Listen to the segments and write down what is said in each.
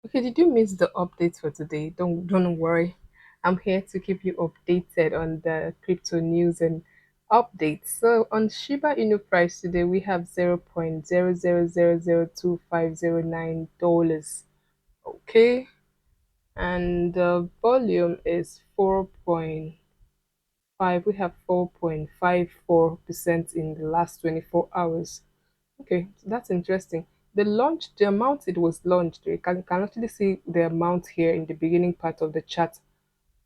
Okay, did you miss the updates for today? Don't worry. I'm here to keep you updated on the crypto news and updates. So on Shiba Inu price today, we have 0.0000250 Okay, and the volume is 4.5. We have 4.54% in the last 24 hours. Okay, so that's interesting. The amount it was launched, you can actually see the amount here in the beginning part of the chart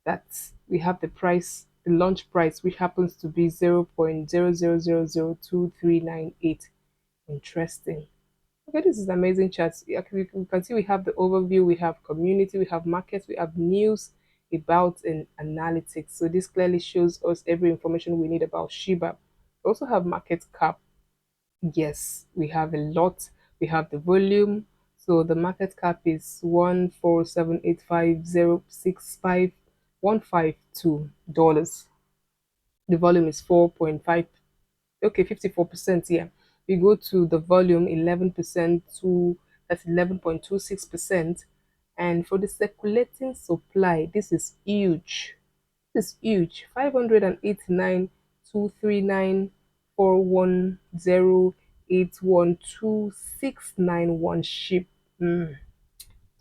that we have the price, the launch price, which happens to be 0.0000239.8. Interesting. Okay, this is amazing charts. We can see we have the overview, we have community, we have markets, we have news about and analytics. So this clearly shows us every information we need about Shiba. We also have market cap. Yes, we have a lot. We have the volume. So the market cap is 14785065152 dollars. The volume is 4.5. Okay, 54%. Yeah. We go to the volume 11% to that's 11.26%. And for the circulating supply, this is huge. This is huge. 589,239,410,812,691 ship. Mm.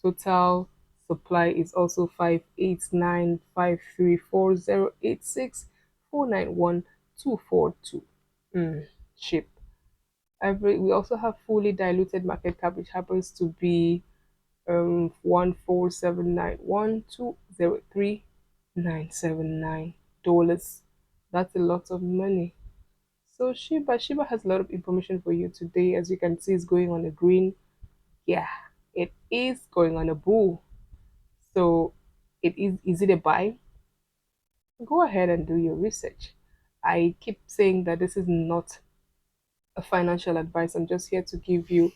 Total supply is also 589,534,086,491,242 ship. We also have fully diluted market cap, which happens to be 14791203979 dollars. That's a lot of money. So Shiba has a lot of information for you today. As you can see, it's going on a green. Yeah, it is going on a bull. So is it a buy? Go ahead and do your research. I keep saying that this is not a financial advice. I'm just here to give you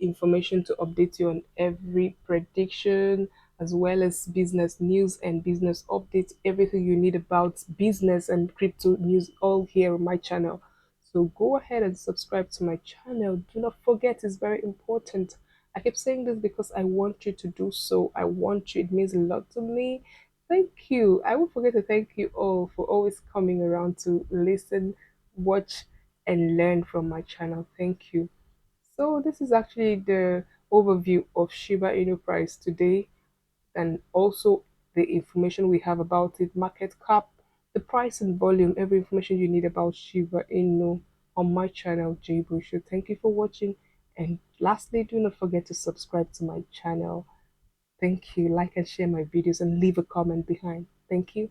information to update you on every prediction, as well as business news and business updates. Everything you need about business and crypto news, all here on my channel. So go ahead and subscribe to my channel. Do not forget, it's very important. I keep saying this because I want you to do so. I want you. It means a lot to me. Thank you. I won't forget to thank you all for always coming around to listen, watch, and learn from my channel. Thank you. So this is actually the overview of Shiba Inu price today, and also the information we have about it, market cap, the price and volume, every information you need about Shiba Inu on my channel, Jaybush. So thank you for watching. And lastly, do not forget to subscribe to my channel. Thank you. Like and share my videos and leave a comment behind. Thank you.